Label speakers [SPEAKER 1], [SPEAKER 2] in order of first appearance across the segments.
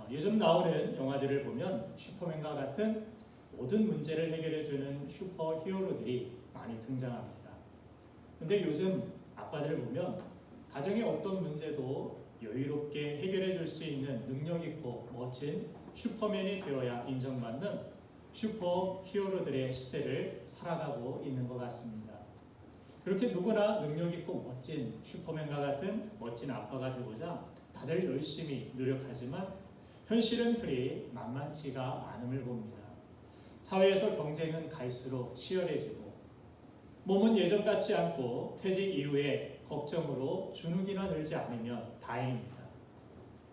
[SPEAKER 1] 요즘 나오는 영화들을 보면 슈퍼맨과 같은 모든 문제를 해결해주는 슈퍼 히어로들이 많이 등장합니다. 근데 요즘 아빠들을 보면 가정의 어떤 문제도 여유롭게 해결해 줄 수 있는 능력 있고 멋진 슈퍼맨이 되어야 인정받는 슈퍼 히어로들의 시대를 살아가고 있는 것 같습니다. 그렇게 누구나 능력 있고 멋진 슈퍼맨과 같은 멋진 아빠가 되고자 다들 열심히 노력하지만 현실은 그리 만만치가 않음을 봅니다. 사회에서 경쟁은 갈수록 치열해지고 몸은 예전 같지 않고 퇴직 이후에 걱정으로 주눅이나 들지 않으면 다행입니다.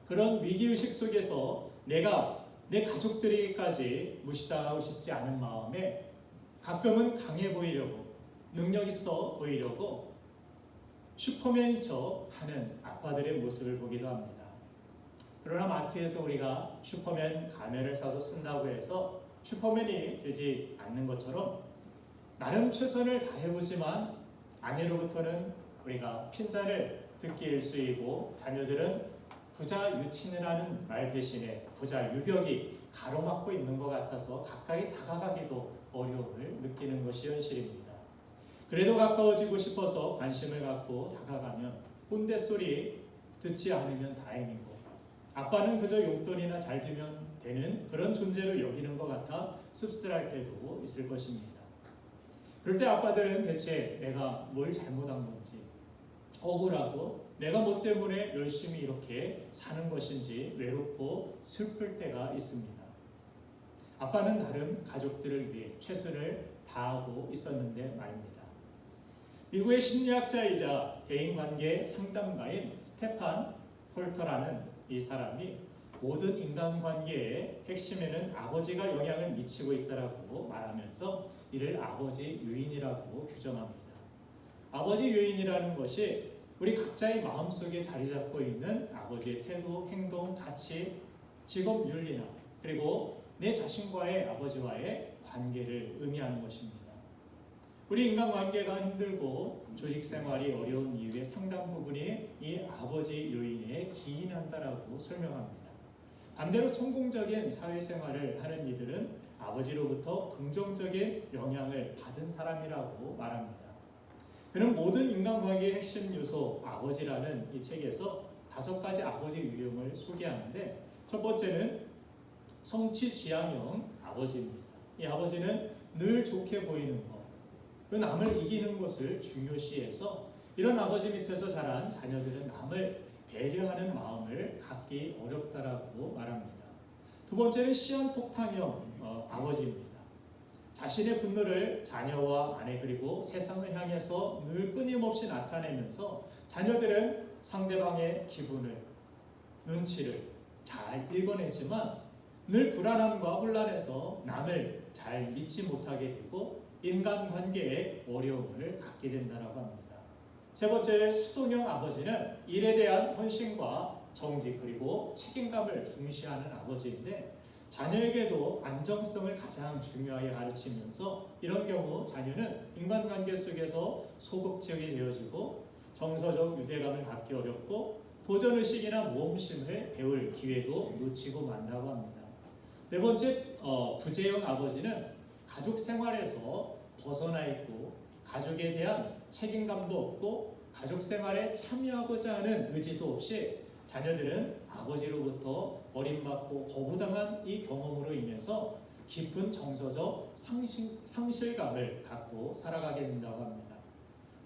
[SPEAKER 1] 그런 위기의식 속에서 내가 내 가족들에게까지 무시당하고 싶지 않은 마음에 가끔은 강해 보이려고 능력 있어 보이려고 슈퍼맨인 척 하는 아빠들의 모습을 보기도 합니다. 그러나 마트에서 우리가 슈퍼맨 가면을 사서 쓴다고 해서 슈퍼맨이 되지 않는 것처럼 나름 최선을 다해보지만 아내로부터는 우리가 핀잔을 듣기 일쑤이고 자녀들은 부자 유친이라는 말 대신에 부자 유벽이 가로막고 있는 것 같아서 가까이 다가가기도 어려움을 느끼는 것이 현실입니다. 그래도 가까워지고 싶어서 관심을 갖고 다가가면 꼰대 소리 듣지 않으면 다행이고 아빠는 그저 용돈이나 잘 두면 되는 그런 존재로 여기는 것 같아 씁쓸할 때도 있을 것입니다. 그럴 때 아빠들은 대체 내가 뭘 잘못한 건지 억울하고 내가 뭐 때문에 열심히 이렇게 사는 것인지 외롭고 슬플 때가 있습니다. 아빠는 나름 가족들을 위해 최선을 다하고 있었는데 말입니다. 미국의 심리학자이자 대인관계 상담가인 스테판 폴터라는 이 사람이 모든 인간관계의 핵심에는 아버지가 영향을 미치고 있다고 말하면서 이를 아버지 요인이라고 규정합니다. 아버지 요인이라는 것이 우리 각자의 마음속에 자리 잡고 있는 아버지의 태도, 행동, 가치, 직업 윤리나 그리고 내 자신과의 아버지와의 관계를 의미하는 것입니다. 우리 인간관계가 힘들고 조직생활이 어려운 이유의 상당 부분이 이 아버지 요인에 기인한다라고 설명합니다. 반대로 성공적인 사회생활을 하는 이들은 아버지로부터 긍정적인 영향을 받은 사람이라고 말합니다. 그는 모든 인간관계의 핵심 요소 아버지라는 이 책에서 5가지 아버지 유형을 소개하는데 첫 번째는 성취지향형 아버지입니다. 이 아버지는 늘 좋게 보이는 것, 남을 이기는 것을 중요시해서 이런 아버지 밑에서 자란 자녀들은 남을 배려하는 마음을 갖기 어렵다라고 말합니다. 두 번째는 시한폭탄형 아버지입니다. 자신의 분노를 자녀와 아내 그리고 세상을 향해서 늘 끊임없이 나타내면서 자녀들은 상대방의 기분을, 눈치를 잘 읽어내지만 늘 불안함과 혼란에서 남을 잘 믿지 못하게 되고 인간관계에 어려움을 갖게 된다고 합니다. 세 번째 수동형 아버지는 일에 대한 헌신과 정직 그리고 책임감을 중시하는 아버지인데 자녀에게도 안정성을 가장 중요하게 가르치면서 이런 경우 자녀는 인간관계 속에서 소극적이 되어지고 정서적 유대감을 갖기 어렵고 도전의식이나 모험심을 배울 기회도 놓치고 만다고 합니다. 네 번째 부재형 아버지는 가족 생활에서 벗어나 있고 가족에 대한 책임감도 없고 가족 생활에 참여하고자 하는 의지도 없이 자녀들은 아버지로부터 버림받고 거부당한 이 경험으로 인해서 깊은 정서적 상실감을 갖고 살아가게 된다고 합니다.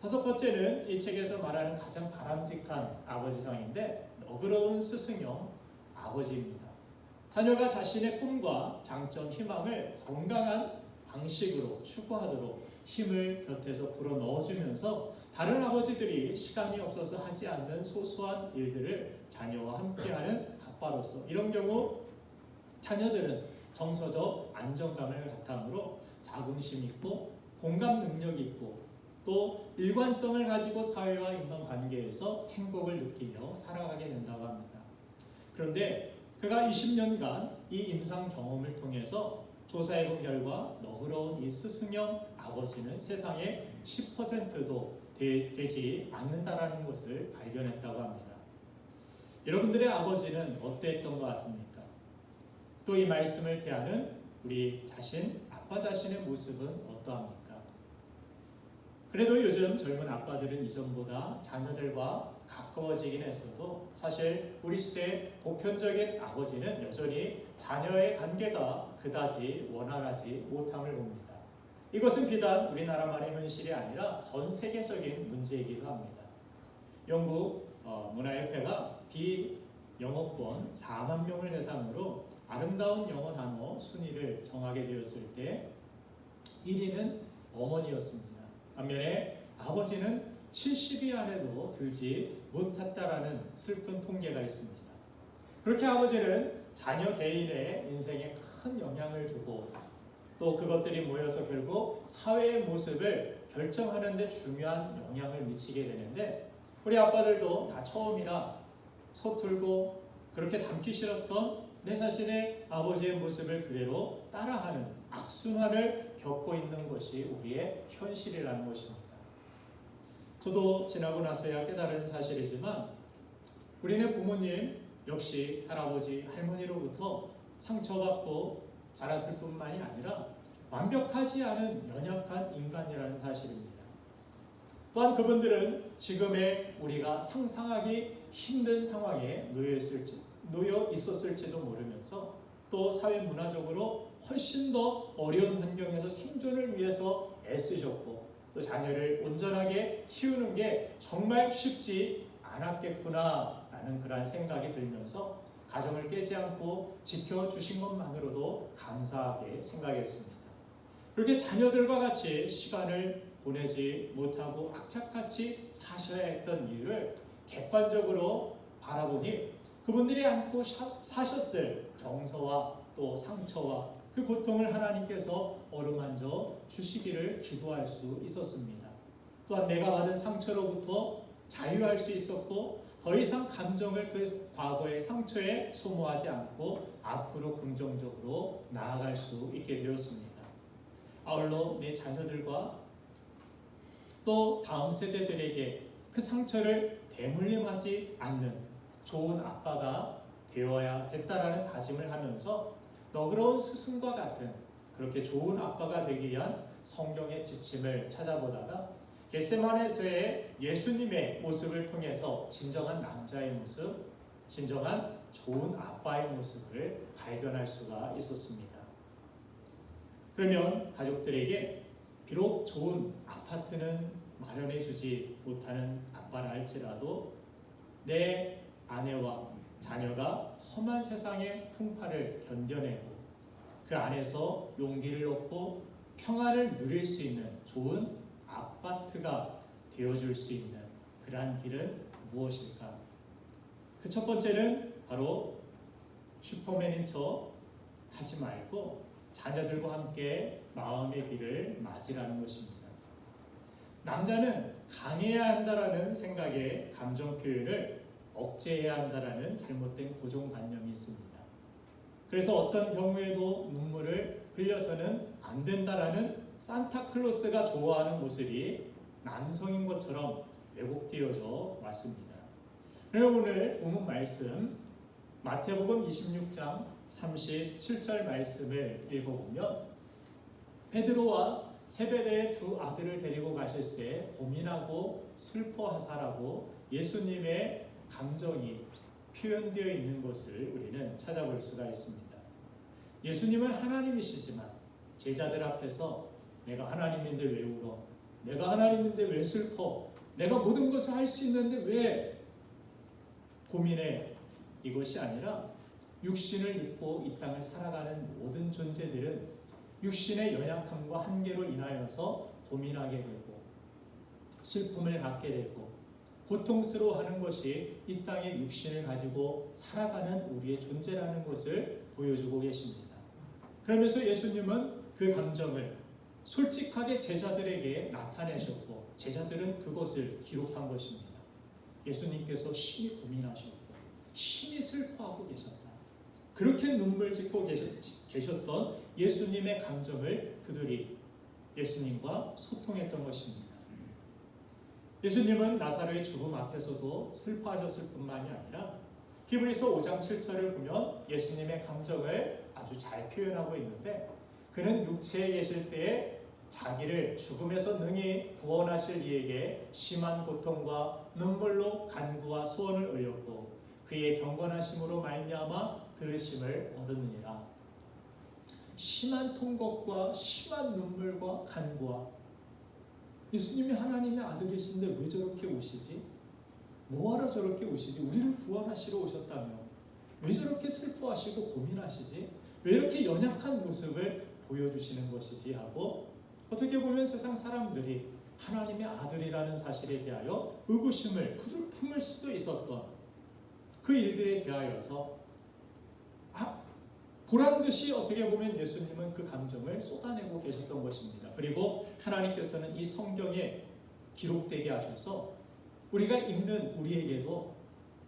[SPEAKER 1] 다섯 번째는 이 책에서 말하는 가장 바람직한 아버지상인데 너그러운 스승형 아버지입니다. 자녀가 자신의 꿈과 장점, 희망을 건강한 방식으로 추구하도록 힘을 곁에서 불어넣어주면서 다른 아버지들이 시간이 없어서 하지 않는 소소한 일들을 자녀와 함께하는 아빠로서 이런 경우 자녀들은 정서적 안정감을 바탕으로 자긍심 있고 공감 능력이 있고 또 일관성을 가지고 사회와 인간관계에서 행복을 느끼며 살아가게 된다고 합니다. 그런데 그가 20년간 이 임상 경험을 통해서 조사해본 결과 너그러운 이 스승형 아버지는 세상에 10%도 되지 않는다라는 것을 발견했다고 합니다. 여러분들의 아버지는 어땠던 것 같습니까? 또 이 말씀을 대하는 우리 자신, 아빠 자신의 모습은 어떠합니까? 그래도 요즘 젊은 아빠들은 이전보다 자녀들과 가까워지긴 했어도 사실 우리 시대의 보편적인 아버지는 여전히 자녀의 관계가 그다지 원활하지 못함을 봅니다. 이것은 비단 우리나라만의 현실이 아니라 전 세계적인 문제이기도 합니다. 영국 문화협회가 비영어권 4만 명을 대상으로 아름다운 영어 단어 순위를 정하게 되었을 때 1위는 어머니였습니다. 반면에 아버지는 70위 안에도 들지 못했다라는 슬픈 통계가 있습니다. 그렇게 아버지는 자녀 개인의 인생에 큰 영향을 주고 또 그것들이 모여서 결국 사회의 모습을 결정하는 데 중요한 영향을 미치게 되는데 우리 아빠들도 다 처음이라 서툴고 그렇게 닮기 싫었던 내 자신의 아버지의 모습을 그대로 따라하는 악순환을 겪고 있는 것이 우리의 현실이라는 것입니다. 저도 지나고 나서야 깨달은 사실이지만 우리네 부모님 역시 할아버지, 할머니로부터 상처받고 자랐을 뿐만이 아니라 완벽하지 않은 연약한 인간이라는 사실입니다. 또한 그분들은 지금의 우리가 상상하기 힘든 상황에 놓여 있었을지도 모르면서 또 사회 문화적으로 훨씬 더 어려운 환경에서 생존을 위해서 애쓰셨고 또 자녀를 온전하게 키우는 게 정말 쉽지 않았겠구나라는 그러한 생각이 들면서 가정을 깨지 않고 지켜주신 것만으로도 감사하게 생각했습니다. 그렇게 자녀들과 같이 시간을 보내지 못하고 악착같이 사셔야 했던 이유를 객관적으로 바라보니 그분들이 안고 사셨을 정서와 또 상처와 그 고통을 하나님께서 어루만져 주시기를 기도할 수 있었습니다. 또한 내가 받은 상처로부터 자유할 수 있었고 더 이상 감정을 그 과거의 상처에 소모하지 않고 앞으로 긍정적으로 나아갈 수 있게 되었습니다. 아울러 내 자녀들과 또 다음 세대들에게 그 상처를 대물림하지 않는 좋은 아빠가 되어야 됐다라는 다짐을 하면서 너그러운 스승과 같은 그렇게 좋은 아빠가 되기 위한 성경의 지침을 찾아보다가 겟세마네에서의 예수님의 모습을 통해서 진정한 남자의 모습, 진정한 좋은 아빠의 모습을 발견할 수가 있었습니다. 그러면 가족들에게 비록 좋은 아파트는 마련해 주지 못하는 아빠라 할지라도 내 아내와 자녀가 험한 세상의 풍파를 견뎌내고 그 안에서 용기를 얻고 평안을 누릴 수 있는 좋은 아파트가 되어줄 수 있는 그러한 길은 무엇일까? 그 첫 번째는 바로 슈퍼맨인 척 하지 말고 자녀들과 함께 마음의 길을 맞으라는 것입니다. 남자는 강해야 한다라는 생각에 감정 표현을 억제해야 한다라는 잘못된 고정관념이 있습니다. 그래서 어떤 경우에도 눈물을 흘려서는 안 된다라는 산타클로스가 좋아하는 모습이 남성인 것처럼 왜곡되어져 왔습니다. 그리고 오늘 본문 말씀 마태복음 26장 37절 말씀을 읽어보면 베드로와 세베대의 두 아들을 데리고 가실새 고민하고 슬퍼하사라고 예수님의 감정이 표현되어 있는 것을 우리는 찾아볼 수가 있습니다. 예수님은 하나님이시지만 제자들 앞에서 내가 하나님인데 왜 울어? 내가 하나님인데 왜 슬퍼? 내가 모든 것을 할 수 있는데 왜 고민해? 이것이 아니라 육신을 입고 이 땅을 살아가는 모든 존재들은 육신의 연약함과 한계로 인하여서 고민하게 되고 슬픔을 갖게 되고 고통스러워하는 것이 이 땅의 육신을 가지고 살아가는 우리의 존재라는 것을 보여주고 계십니다. 그러면서 예수님은 그 감정을 솔직하게 제자들에게 나타내셨고 계자들은 그것을 기록한 것입니다. 예수님께서 심히 고민하셨고 심히 슬퍼하고 계셨다. 그렇게 눈물 짓고 계셨던 예수님의 감정을 그들이 예수님과 소통했던 것입니다. 예수님은 나사로의 죽음 앞에서도 슬퍼하셨을 뿐만이 아니라 히브리서 5장 7절을 보면 예수님의 감정을 아주 잘 표현하고 있는데, 그는 육체에 계실 때에 자기를 죽음에서 능히 구원하실 이에게 심한 고통과 눈물로 간구와 소원을 올렸고 그의 경건하심으로 말미암아 들으심을 얻었느니라. 심한 통곡과 심한 눈물과 간구와, 예수님이 하나님의 아들이신데 왜 저렇게 우시지? 뭐하러 저렇게 우시지? 우리를 구원하시러 오셨다며 왜 저렇게 슬퍼하시고 고민하시지? 왜 이렇게 연약한 모습을 보여주시는 것이지? 하고 어떻게 보면 세상 사람들이 하나님의 아들이라는 사실에 대하여 의구심을 품을 수도 있었던 그 일들에 대하여서 보란듯이 어떻게 보면 예수님은 그 감정을 쏟아내고 계셨던 것입니다. 그리고 하나님께서는 이 성경에 기록되게 하셔서 우리가 읽는 우리에게도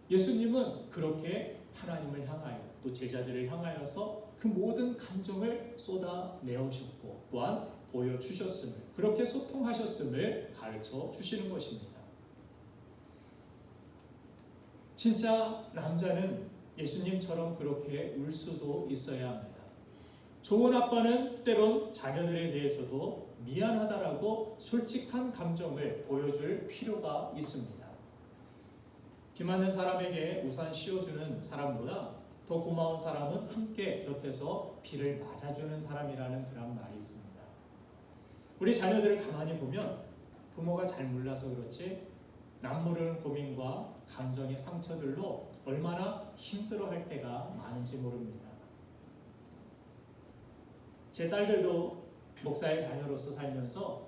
[SPEAKER 1] 예수님은 그렇게 하나님을 향하여 또 제자들을 향하여서 그 모든 감정을 쏟아내오셨고 또한 보여주셨음을, 그렇게 소통하셨음을 가르쳐 주시는 것입니다. 진짜 남자는 예수님처럼 그렇게 울 수도 있어야 합니다. 좋은 아빠는 때론 자녀들에 대해서도 미안하다라고 솔직한 감정을 보여줄 필요가 있습니다. 비 맞는 사람에게 우산 씌워주는 사람보다 더 고마운 사람은 함께 곁에서 비를 맞아주는 사람이라는 그런 말이 있습니다. 우리 자녀들을 가만히 보면 부모가 잘 몰라서 그렇지 남모르는 고민과 감정의 상처들로 얼마나 힘들어할 때가 많은지 모릅니다. 제 딸들도 목사의 자녀로서 살면서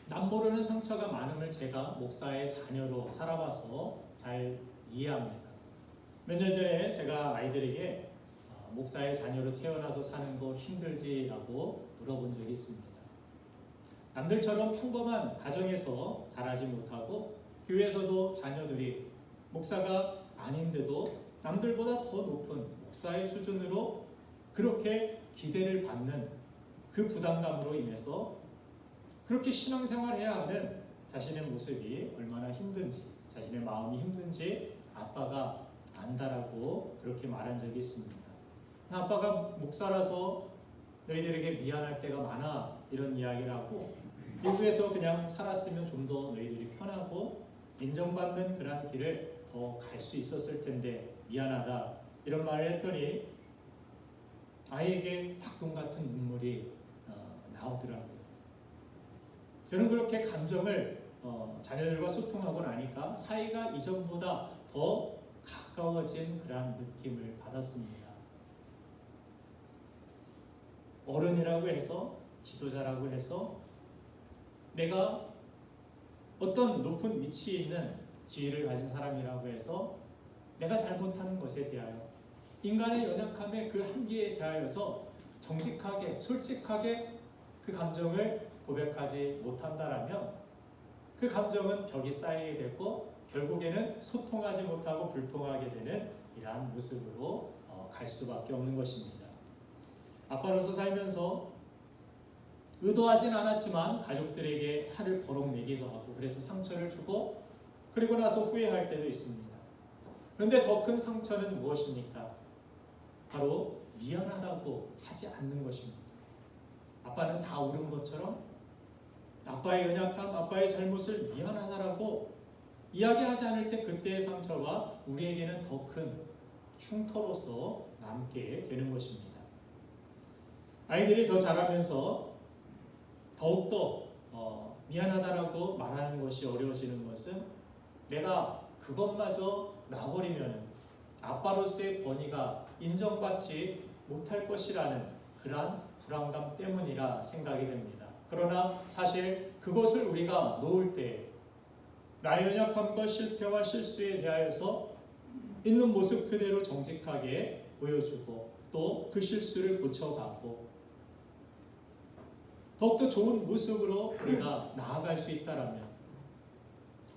[SPEAKER 1] 남모르는 상처가 많음을 제가 목사의 자녀로 살아봐서 잘 이해합니다. 몇 년 전에 제가 아이들에게 목사의 자녀로 태어나서 사는 거 힘들지라고 물어본 적이 있습니다. 남들처럼 평범한 가정에서 자라지 못하고 교회에서도 자녀들이 목사가 아닌데도 남들보다 더 높은 목사의 수준으로 그렇게 기대를 받는 그 부담감으로 인해서 그렇게 신앙생활해야 하는 자신의 모습이 얼마나 힘든지, 자신의 마음이 힘든지 아빠가 안다라고 그렇게 말한 적이 있습니다. 아빠가 목사라서 너희들에게 미안할 때가 많아, 이런 이야기를 하고 미국에서 그냥 살았으면 좀 더 너희들이 편하고 인정받는 그런 길을 더 갈 수 있었을 텐데 미안하다, 이런 말을 했더니 아이에게 닭똥 같은 눈물이 나오더라고요. 저는 그렇게 감정을 자녀들과 소통하고 나니까 사이가 이전보다 더 가까워진 그런 느낌을 받았습니다. 어른이라고 해서, 지도자라고 해서 내가 어떤 높은 위치에 있는 지위를 가진 사람이라고 해서 내가 잘못하는 것에 대하여, 인간의 연약함의 그 한계에 대하여서 정직하게 솔직하게 그 감정을 고백하지 못한다라면 그 감정은 벽이 쌓이게 되고 결국에는 소통하지 못하고 불통하게 되는 이러한 모습으로 갈 수밖에 없는 것입니다. 아빠로서 살면서 의도하진 않았지만 가족들에게 화를 버럭 내기도 하고 그래서 상처를 주고 그리고 나서 후회할 때도 있습니다. 그런데 더 큰 상처는 무엇입니까? 바로 미안하다고 하지 않는 것입니다. 아빠는 다 옳은 것처럼 아빠의 연약함, 아빠의 잘못을 미안하다라고 이야기하지 않을 때 그때의 상처가 우리에게는 더 큰 흉터로서 남게 되는 것입니다. 아이들이 더 자라면서 더욱더 미안하다라고 말하는 것이 어려워지는 것은 내가 그것마저 놔버리면 아빠로서의 권위가 인정받지 못할 것이라는 그러한 불안감 때문이라 생각이 됩니다. 그러나 사실 그것을 우리가 놓을 때 나의 연약함과 실패와 실수에 대하여서 있는 모습 그대로 정직하게 보여주고 또 그 실수를 고쳐가고 더욱더 좋은 모습으로 우리가 나아갈 수 있다라면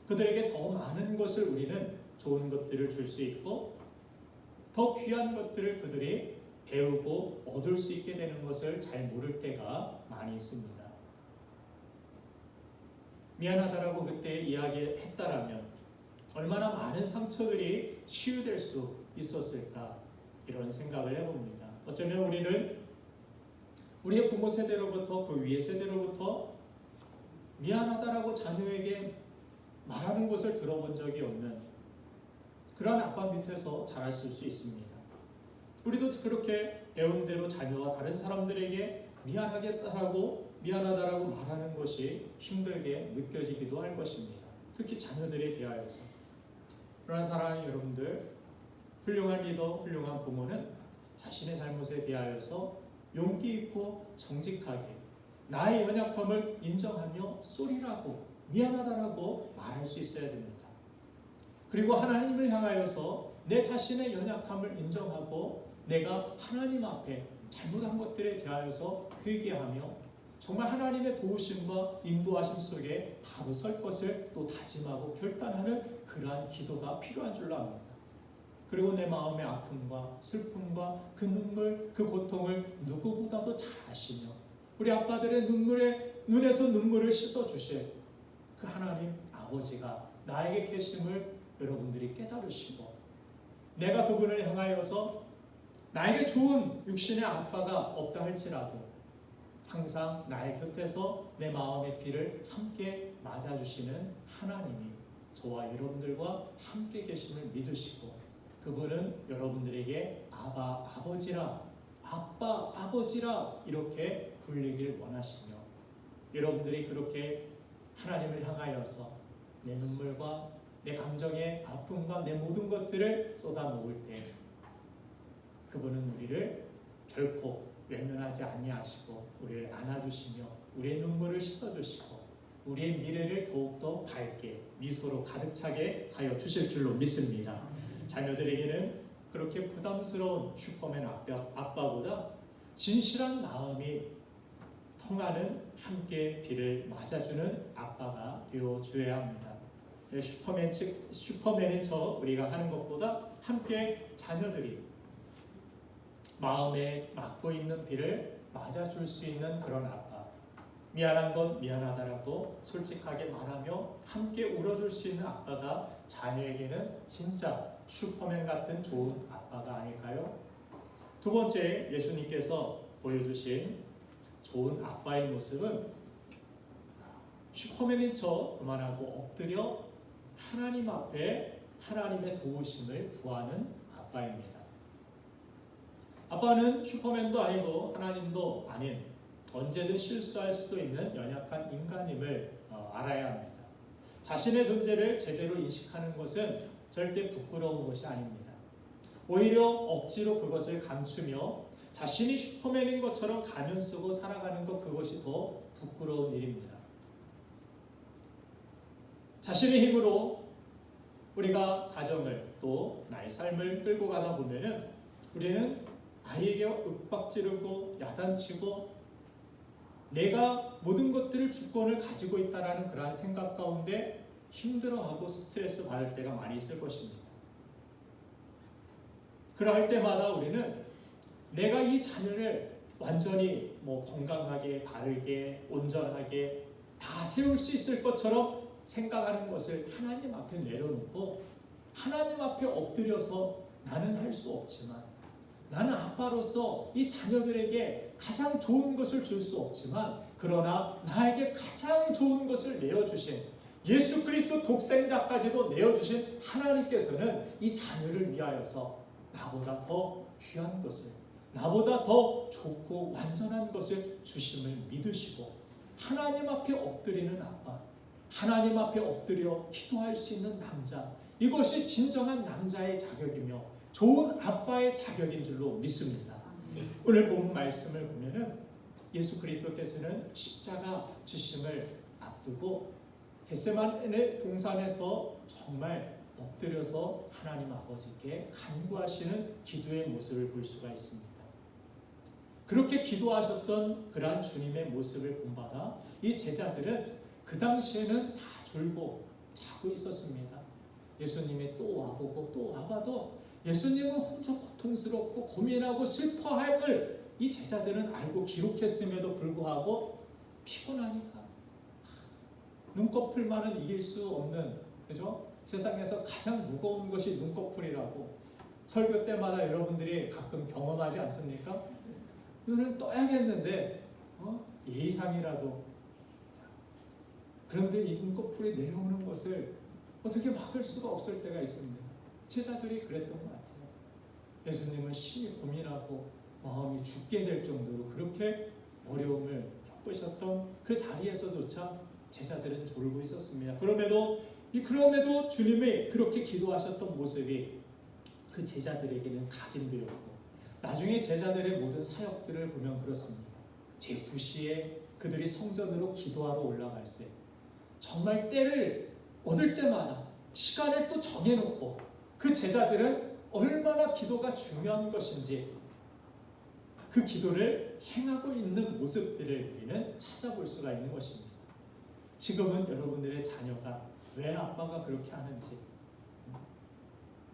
[SPEAKER 1] 그들에게 더 많은 것을 우리는 좋은 것들을 줄 수 있고 더 귀한 것들을 그들이 배우고 얻을 수 있게 되는 것을 잘 모를 때가 많이 있습니다. 미안하다라고 그때 이야기했다라면 얼마나 많은 상처들이 치유될 수 있었을까 이런 생각을 해봅니다. 어쩌면 우리는 우리의 부모 세대로부터 그 위의 세대로부터 미안하다라고 자녀에게 말하는 것을 들어본 적이 없는 그러한 아빠 밑에서 자랐을 수 있습니다. 우리도 그렇게 배운 대로 자녀와 다른 사람들에게 미안하다라고 말하는 것이 힘들게 느껴지기도 할 것입니다. 특히 자녀들에 대하여서. 그러나 사랑하는 여러분들, 훌륭한 리더, 훌륭한 부모는 자신의 잘못에 대하여서 용기 있고 정직하게 나의 연약함을 인정하며 쏘리라고 미안하다라고 말할 수 있어야 됩니다. 그리고 하나님을 향하여서 내 자신의 연약함을 인정하고 내가 하나님 앞에 잘못한 것들에 대하여서 회개하며 정말 하나님의 도우심과 인도하심 속에 바로 설 것을 또 다짐하고 결단하는 그러한 기도가 필요한 줄로 압니다. 그리고 내 마음의 아픔과 슬픔과 그 눈물, 그 고통을 누구보다도 잘 아시며 우리 아빠들의 눈에서 눈물을 씻어주실 그 하나님 아버지가 나에게 계심을 여러분들이 깨달으시고 내가 그분을 향하여서 나에게 좋은 육신의 아빠가 없다 할지라도 항상 나의 곁에서 내 마음의 비를 함께 맞아주시는 하나님이 저와 여러분들과 함께 계심을 믿으시고 그분은 여러분들에게 아바 아버지라 아빠 아버지라 이렇게 불리길 원하시며 여러분들이 그렇게 하나님을 향하여서 내 눈물과 내 감정의 아픔과 내 모든 것들을 쏟아놓을 때 그분은 우리를 결코 외면하지 아니하시고 우리를 안아주시며 우리의 눈물을 씻어주시고 우리의 미래를 더욱더 밝게 미소로 가득 차게 하여 주실 줄로 믿습니다. 자녀들에게는 그렇게 부담스러운 슈퍼맨 아빠보다 진실한 마음이 통하는 함께 비를 맞아주는 아빠가 되어줘야 합니다. 슈퍼맨인 척 우리가 하는 것보다 함께 자녀들이 마음에 막고 있는 비를 맞아줄 수 있는 그런 아빠, 미안한 건 미안하다라고 솔직하게 말하며 함께 울어줄 수 있는 아빠가 자녀에게는 진짜 슈퍼맨 같은 좋은 아빠가 아닐까요? 두 번째, 예수님께서 보여주신 좋은 아빠의 모습은 슈퍼맨인 척 그만하고 엎드려 하나님 앞에 하나님의 도우심을 구하는 아빠입니다. 아빠는 슈퍼맨도 아니고 하나님도 아닌 언제든 실수할 수도 있는 연약한 인간임을 알아야 합니다. 자신의 존재를 제대로 인식하는 것은 절대 부끄러운 것이 아닙니다. 오히려 억지로 그것을 감추며 자신이 슈퍼맨인 것처럼 가면 쓰고 살아가는 것 그것이 더 부끄러운 일입니다. 자신의 힘으로 우리가 가정을 또 나의 삶을 끌고 가다 보면은 우리는 아이에게 윽박지르고 야단치고 내가 모든 것들을 주권을 가지고 있다라는 그러한 생각 가운데 힘들어하고 스트레스 받을 때가 많이 있을 것입니다. 그러할 때마다 우리는 내가 이 자녀를 완전히 건강하게 바르게 온전하게 다 세울 수 있을 것처럼 생각하는 것을 하나님 앞에 내려놓고 하나님 앞에 엎드려서 나는 할 수 없지만 나는 아빠로서 이 자녀들에게 가장 좋은 것을 줄 수 없지만 그러나 나에게 가장 좋은 것을 내어주신 예수 그리스도 독생자까지도 내어주신 하나님께서는 이 자녀를 위하여서 나보다 더 귀한 것을 나보다 더 좋고 완전한 것을 주심을 믿으시고 하나님 앞에 엎드리는 아빠 하나님 앞에 엎드려 기도할 수 있는 남자 이것이 진정한 남자의 자격이며 좋은 아빠의 자격인 줄로 믿습니다. 오늘 본 말씀을 보면은 예수 그리스도께서는 십자가 지심을 앞두고 겟세마네 동산에서 정말 엎드려서 하나님 아버지께 간구하시는 기도의 모습을 볼 수가 있습니다. 그렇게 기도하셨던 그러한 주님의 모습을 본받아 이 제자들은 그 당시에는 다 졸고 자고 있었습니다. 예수님이 또 와보고 또 와봐도 예수님은 혼자 고통스럽고 고민하고 슬퍼함을 이 제자들은 알고 기록했음에도 불구하고 피곤하니까 눈꺼풀만은 이길 수 없는 그죠? 세상에서 가장 무거운 것이 눈꺼풀이라고 설교 때마다 여러분들이 가끔 경험하지 않습니까? 눈은 떠야겠는데 예의상이라도. 그런데 이 눈꺼풀이 내려오는 것을 어떻게 막을 수가 없을 때가 있습니다. 제자들이 그랬던 것 같아요. 예수님은 심히 고민하고 마음이 죽게 될 정도로 그렇게 어려움을 겪으셨던 그 자리에서조차 제자들은 졸고 있었습니다. 그럼에도 주님이 그렇게 기도하셨던 모습이 그 제자들에게는 각인되었고, 나중에 제자들의 모든 사역들을 보면 그렇습니다. 제9시에 그들이 성전으로 기도하러 올라갈 때 정말 때를 얻을 때마다 시간을 또 정해놓고 그 제자들은 얼마나 기도가 중요한 것인지 그 기도를 행하고 있는 모습들을 우리는 찾아볼 수가 있는 것입니다. 지금은 여러분들의 자녀가 왜 아빠가 그렇게 하는지,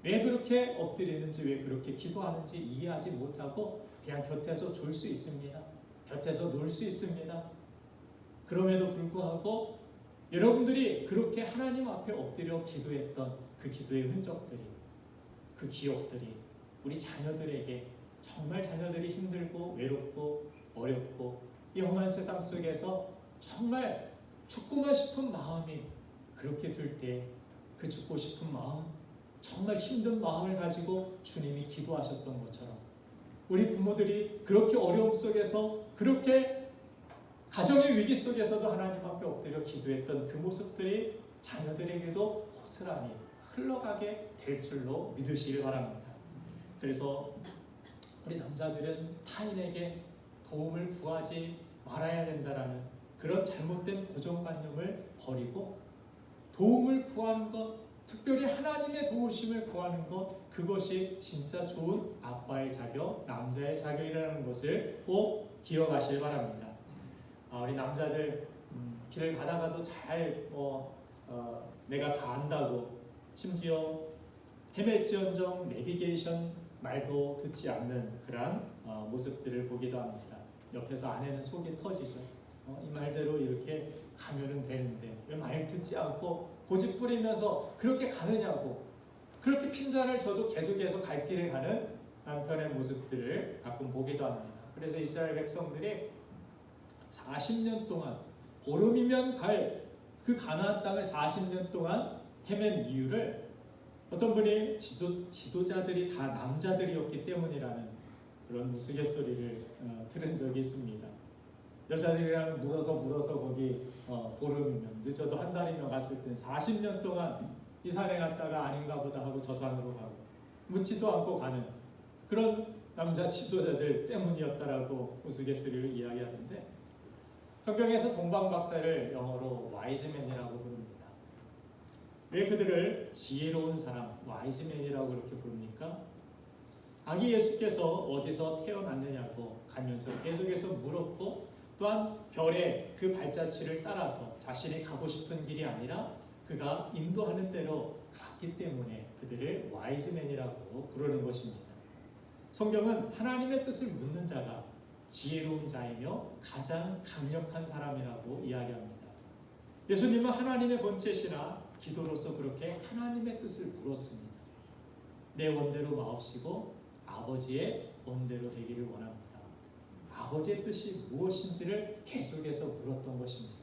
[SPEAKER 1] 왜 그렇게 엎드리는지, 왜 그렇게 기도하는지 이해하지 못하고 그냥 곁에서 졸 수 있습니다. 곁에서 놀 수 있습니다. 그럼에도 불구하고 여러분들이 그렇게 하나님 앞에 엎드려 기도했던 그 기도의 흔적들이, 그 기억들이 우리 자녀들에게 정말 자녀들이 힘들고 외롭고 어렵고 이 험한 세상 속에서 정말 죽고만 싶은 마음이 그렇게 들 때 그 죽고 싶은 마음, 정말 힘든 마음을 가지고 주님이 기도하셨던 것처럼 우리 부모들이 그렇게 어려움 속에서, 그렇게 가정의 위기 속에서도 하나님 앞에 엎드려 기도했던 그 모습들이 자녀들에게도 고스란히 흘러가게 될 줄로 믿으시길 바랍니다. 그래서 우리 남자들은 타인에게 도움을 구하지 말아야 된다라는 그런 잘못된 고정관념을 버리고 도움을 구하는 것, 특별히 하나님의 도우심을 구하는 것, 그것이 진짜 좋은 아빠의 자격, 남자의 자격이라는 것을 꼭 기억하시길 바랍니다. 우리 남자들 길을 가다가도 잘 내가 다 안다고, 심지어 헤맬지언정 내비게이션 말도 듣지 않는 그러한 모습들을 보기도 합니다. 옆에서 아내는 속이 터지죠. 이 말대로 이렇게 가면은 되는데 왜 말 듣지 않고 고집 부리면서 그렇게 가느냐고, 그렇게 핀잔을 줘도 계속해서 갈 길을 가는 남편의 모습들을 가끔 보기도 합니다. 그래서 이스라엘 백성들이 40년 동안, 보름이면 갈 그 가나안 땅을 40년 동안 헤맨 이유를 어떤 분이 지도자들이 다 남자들이었기 때문이라는 그런 우스갯소리를 들은 적이 있습니다. 여자들이랑 물어서 거기 보름이면, 늦어도 한 달이면 갔을 땐 40년 동안 이 산에 갔다가 아닌가 보다 하고 저 산으로 가고 묻지도 않고 가는 그런 남자 지도자들 때문이었다라고 우스갯소리를 이야기하는데, 성경에서 동방박사를 영어로 와이즈맨이라고 부릅니다. 왜 그들을 지혜로운 사람, 와이즈맨이라고 그렇게 부릅니까? 아기 예수께서 어디서 태어났느냐고 가면서 계속해서 물었고, 또한 별의 그 발자취를 따라서 자신이 가고 싶은 길이 아니라 그가 인도하는 대로 갔기 때문에 그들을 와이즈맨이라고 부르는 것입니다. 성경은 하나님의 뜻을 묻는 자가 지혜로운 자이며 가장 강력한 사람이라고 이야기합니다. 예수님은 하나님의 본체시나 기도로서 그렇게 하나님의 뜻을 물었습니다. 내 원대로 마옵시고 아버지의 원대로 되기를 원합니다. 아버지의 뜻이 무엇인지를 계속해서 물었던 것입니다.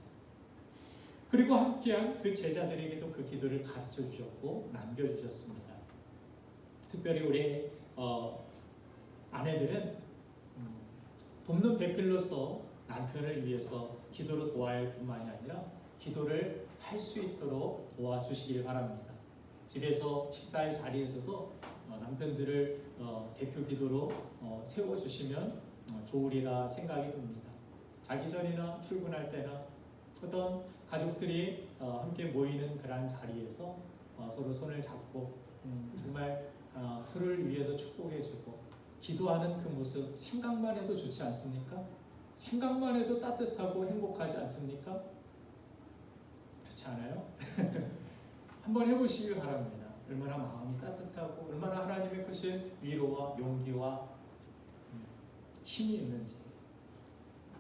[SPEAKER 1] 그리고 함께한 그 제자들에게도 그 기도를 가르쳐 주셨고 남겨주셨습니다. 특별히 우리 아내들은 돕는 배필로서 남편을 위해서 기도로 도와야 할 뿐만이 아니라 기도를 할 수 있도록 도와주시길 바랍니다. 집에서 식사의 자리에서도 남편들을 대표 기도로 세워주시면 좋으리라 생각이 듭니다. 자기 전이나 출근할 때나 어떤 가족들이 함께 모이는 그러한 자리에서 서로 손을 잡고 정말 서로를 위해서 축복해주고 기도하는 그 모습, 생각만 해도 좋지 않습니까? 생각만 해도 따뜻하고 행복하지 않습니까? 그렇지 않아요? 한번 해보시길 바랍니다. 얼마나 마음이 따뜻하고 얼마나 하나님의 크신 위로와 용기와 힘이 있는지.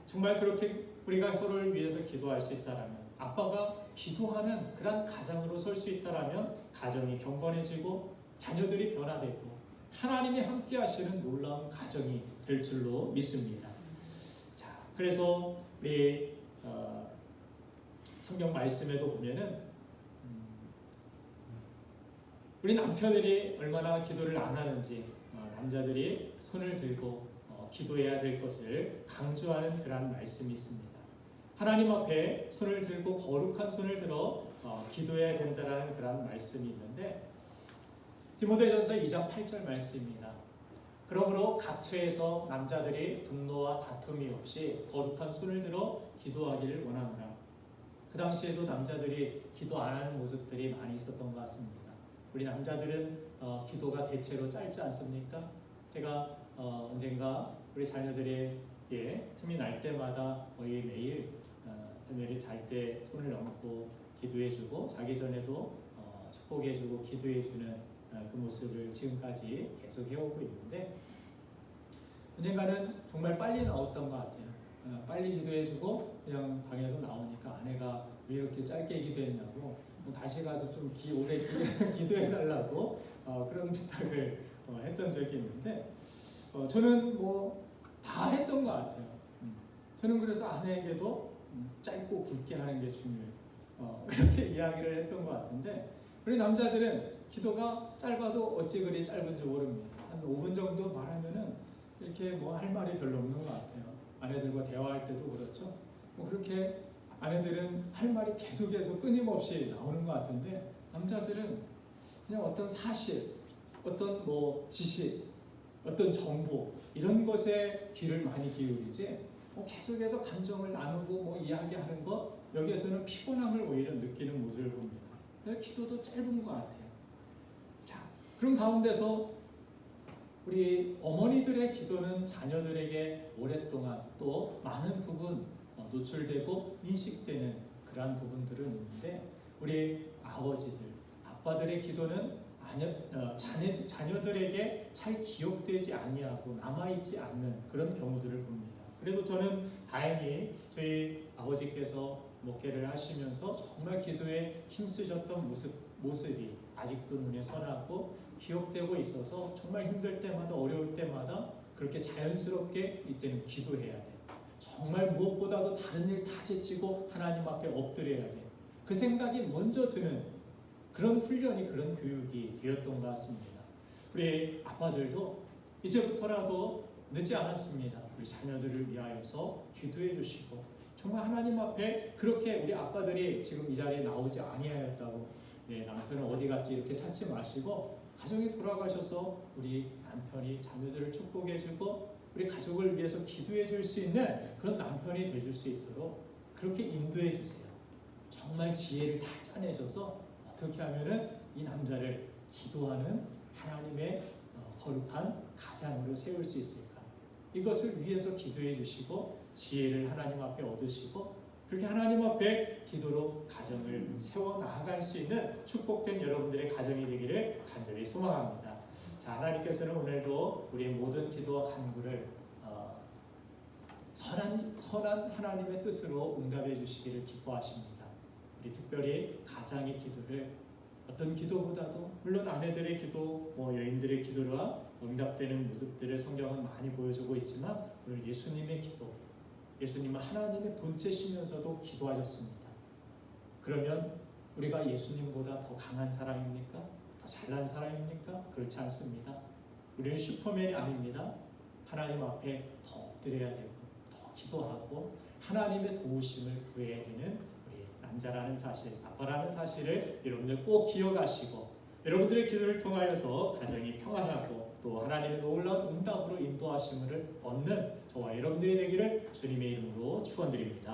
[SPEAKER 1] 정말 그렇게 우리가 서로를 위해서 기도할 수 있다라면, 아빠가 기도하는 그런 가장으로 설 수 있다라면 가정이 경건해지고 자녀들이 변화되고 하나님이 함께 하시는 놀라운 가정이 될 줄로 믿습니다. 자, 그래서 우리 성경 말씀에도 보면은 우리 남편들이 얼마나 기도를 안 하는지 남자들이 손을 들고 기도해야 될 것을 강조하는 그런 말씀이 있습니다. 하나님 앞에 손을 들고 거룩한 손을 들어 기도해야 된다는 그런 말씀이 있는데 디모데전서 2장 8절 말씀입니다. 그러므로 각처에서 남자들이 분노와 다툼이 없이 거룩한 손을 들어 기도하기를 원하노라. 그 당시에도 남자들이 기도 안 하는 모습들이 많이 있었던 것 같습니다. 우리 남자들은 기도가 대체로 짧지 않습니까? 제가 언젠가 우리 자녀들의 틈이 날 때마다 거의 매일 자녀들이 잘 때 손을 얹고 기도해주고 자기 전에도 축복해주고 기도해주는 그 모습을 지금까지 계속 해오고 있는데 언젠가는 정말 빨리 나왔던 것 같아요. 빨리 기도해주고 그냥 방에서 나오니까 아내가 왜 이렇게 짧게 기도했냐고 다시 가서 좀 오래 기도해달라고 그런 부탁을 했던 적이 있는데 저는 뭐 다 했던 것 같아요. 저는 그래서 아내에게도 짧고 굵게 하는 게 중요해요. 그렇게 이야기를 했던 것 같은데 우리 남자들은 기도가 짧아도 어찌 그리 짧은지 모릅니다. 한 5분 정도 말하면은 이렇게 뭐 할 말이 별로 없는 것 같아요. 아내들과 대화할 때도 그렇죠. 뭐 그렇게 아내들은 할 말이 계속해서 끊임없이 나오는 것 같은데 남자들은 그냥 어떤 사실, 어떤 뭐 지식, 어떤 정보 이런 것에 귀를 많이 기울이지 뭐 계속해서 감정을 나누고 뭐 이야기하는 것 여기에서는 피곤함을 오히려 느끼는 모습을 봅니다. 기도도 짧은 것 같아요. 자, 그런 가운데서 우리 어머니들의 기도는 자녀들에게 오랫동안 또 많은 부분 노출되고 인식되는 그러한 부분들은 있는데 우리 아버지들, 아빠들의 기도는 자녀들에게 잘 기억되지 아니하고 남아있지 않는 그런 경우들을 봅니다. 그리고 저는 다행히 저희 아버지께서 목회를 하시면서 정말 기도에 힘쓰셨던 모습이 아직도 눈에 선하고 기억되고 있어서 정말 힘들 때마다 어려울 때마다 그렇게 자연스럽게 이때는 기도해야 돼. 정말 무엇보다도 다른 일 다 제치고 하나님 앞에 엎드려야 돼. 그 생각이 먼저 드는 그런 훈련이 그런 교육이 되었던 것 같습니다. 우리 아빠들도 이제부터라도 늦지 않았습니다. 우리 자녀들을 위하여서 기도해 주시고 정말 하나님 앞에 그렇게 우리 아빠들이 지금 이 자리에 나오지 아니하였다고 남편은 어디 갔지 이렇게 찾지 마시고 가정에 돌아가셔서 우리 남편이 자녀들을 축복해 주고 우리 가족을 위해서 기도해 줄 수 있는 그런 남편이 되줄 수 있도록 그렇게 인도해 주세요. 정말 지혜를 다 짜내셔서 어떻게 하면은 이 남자를 기도하는 하나님의 거룩한 가장으로 세울 수 있을까? 이것을 위해서 기도해 주시고 지혜를 하나님 앞에 얻으시고 그렇게 하나님 앞에 기도로 가정을 세워 나아갈 수 있는 축복된 여러분들의 가정이 되기를 간절히 소망합니다. 자, 하나님께서는 오늘도 우리의 모든 기도와 간구를 선한 하나님의 뜻으로 응답해 주시기를 기뻐하십니다. 우리 특별히 가장의 기도를 어떤 기도보다도 물론 아내들의 기도, 여인들의 기도와 응답되는 모습들을 성경은 많이 보여주고 있지만 오늘 예수님의 기도, 예수님은 하나님의 본체시면서도 기도하셨습니다. 그러면 우리가 예수님보다 더 강한 사람입니까? 더 잘난 사람입니까? 그렇지 않습니다. 우리는 슈퍼맨이 아닙니다. 하나님 앞에 더 엎드려야 되고 더 기도하고 하나님의 도우심을 구해야 되는 우리 남자라는 사실, 아빠라는 사실을 여러분들 꼭 기억하시고 여러분들의 기도를 통하여서 가정이 평안하고 또 하나님의 놀라운 응답으로 인도하심을 얻는 저와 여러분들이 되기를 주님의 이름으로 축원드립니다.